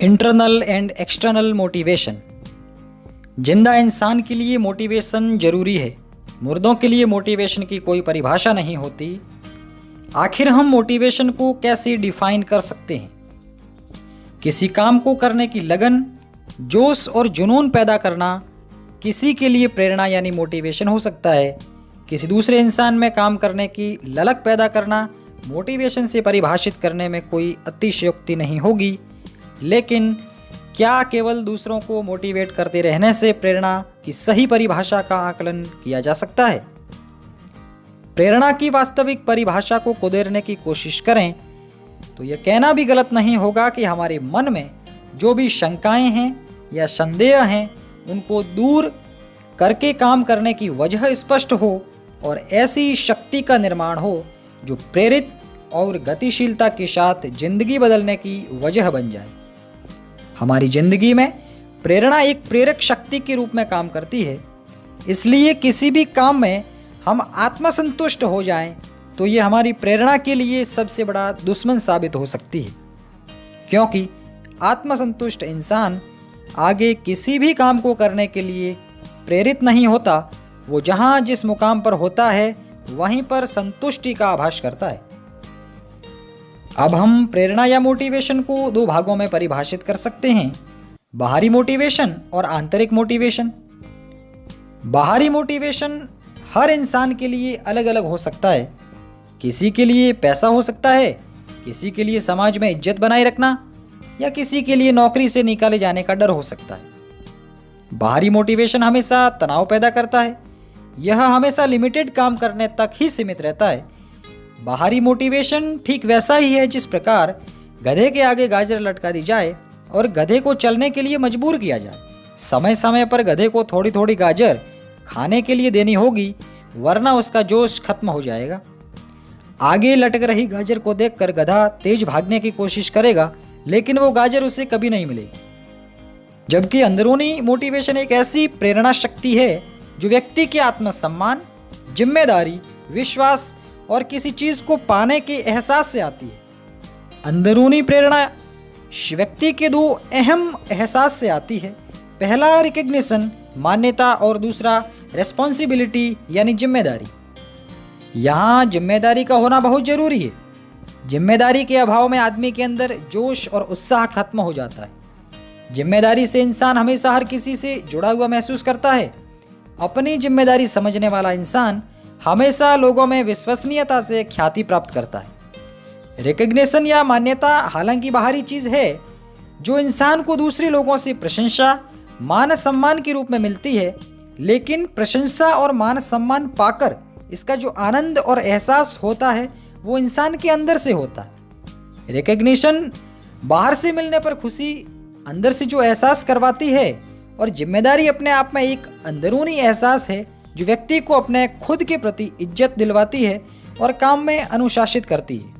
Internal and external motivation. जिंदा इंसान के लिए मोटिवेशन जरूरी है। मुर्दों के लिए मोटिवेशन की कोई परिभाषा नहीं होती। आखिर हम मोटिवेशन को कैसे डिफाइन कर सकते हैं? किसी काम को करने की लगन, जोश और जुनून पैदा करना किसी के लिए प्रेरणा यानी मोटिवेशन हो सकता है। किसी दूसरे इंसान में काम करने की ललक पैदा करना मोटिवेशन से परिभाषित करने में कोई अतिशयोक्ति नहीं होगी। लेकिन क्या केवल दूसरों को मोटिवेट करते रहने से प्रेरणा की सही परिभाषा का आकलन किया जा सकता है? प्रेरणा की वास्तविक परिभाषा को कुदेरने की कोशिश करें तो यह कहना भी गलत नहीं होगा कि हमारे मन में जो भी शंकाएं हैं या संदेह हैं उनको दूर करके काम करने की वजह स्पष्ट हो और ऐसी शक्ति का निर्माण हो जो प्रेरित और गतिशीलता के साथ जिंदगी बदलने की वजह बन जाए। हमारी जिंदगी में प्रेरणा एक प्रेरक शक्ति के रूप में काम करती है। इसलिए किसी भी काम में हम आत्मसंतुष्ट हो जाएं तो ये हमारी प्रेरणा के लिए सबसे बड़ा दुश्मन साबित हो सकती है, क्योंकि आत्मसंतुष्ट इंसान आगे किसी भी काम को करने के लिए प्रेरित नहीं होता। वो जहाँ जिस मुकाम पर होता है वहीं पर संतुष्टि का आभास करता है। अब हम प्रेरणा या मोटिवेशन को दो भागों में परिभाषित कर सकते हैं, बाहरी मोटिवेशन और आंतरिक मोटिवेशन। बाहरी मोटिवेशन हर इंसान के लिए अलग अलग हो सकता है। किसी के लिए पैसा हो सकता है, किसी के लिए समाज में इज्जत बनाए रखना, या किसी के लिए नौकरी से निकाले जाने का डर हो सकता है। बाहरी मोटिवेशन हमेशा तनाव पैदा करता है। यह हमेशा लिमिटेड काम करने तक ही सीमित रहता है। बाहरी मोटिवेशन ठीक वैसा ही है जिस प्रकार गधे के आगे गाजर लटका दी जाए और गधे को चलने के लिए मजबूर किया जाए। समय समय पर गधे को थोड़ी थोड़ी गाजर खाने के लिए देनी होगी, वरना उसका जोश खत्म हो जाएगा। आगे लटक रही गाजर को देखकर गधा तेज भागने की कोशिश करेगा, लेकिन वो गाजर उसे कभी नहीं मिलेगी। जबकि अंदरूनी मोटिवेशन एक ऐसी प्रेरणा शक्ति है जो व्यक्ति के आत्मसम्मान, जिम्मेदारी, विश्वास और किसी चीज को पाने के एहसास से आती है। अंदरूनी प्रेरणा व्यक्ति के दो अहम एहसास से आती है। पहला रिकग्निशन, मान्यता, और दूसरा रेस्पॉन्सिबिलिटी यानी जिम्मेदारी। यहाँ जिम्मेदारी का होना बहुत जरूरी है। जिम्मेदारी के अभाव में आदमी के अंदर जोश और उत्साह खत्म हो जाता है। जिम्मेदारी से इंसान हमेशा हर किसी से जुड़ा हुआ महसूस करता है। अपनी जिम्मेदारी समझने वाला इंसान हमेशा लोगों में विश्वसनीयता से ख्याति प्राप्त करता है। रिकग्निशन या मान्यता हालांकि बाहरी चीज है जो इंसान को दूसरे लोगों से प्रशंसा, मान सम्मान के रूप में मिलती है, लेकिन प्रशंसा और मान सम्मान पाकर इसका जो आनंद और एहसास होता है वो इंसान के अंदर से होता है। रिकग्निशन बाहर से मिलने पर खुशी अंदर से जो एहसास करवाती है, और जिम्मेदारी अपने आप में एक अंदरूनी एहसास है जो व्यक्ति को अपने खुद के प्रति इज्जत दिलवाती है और काम में अनुशासित करती है।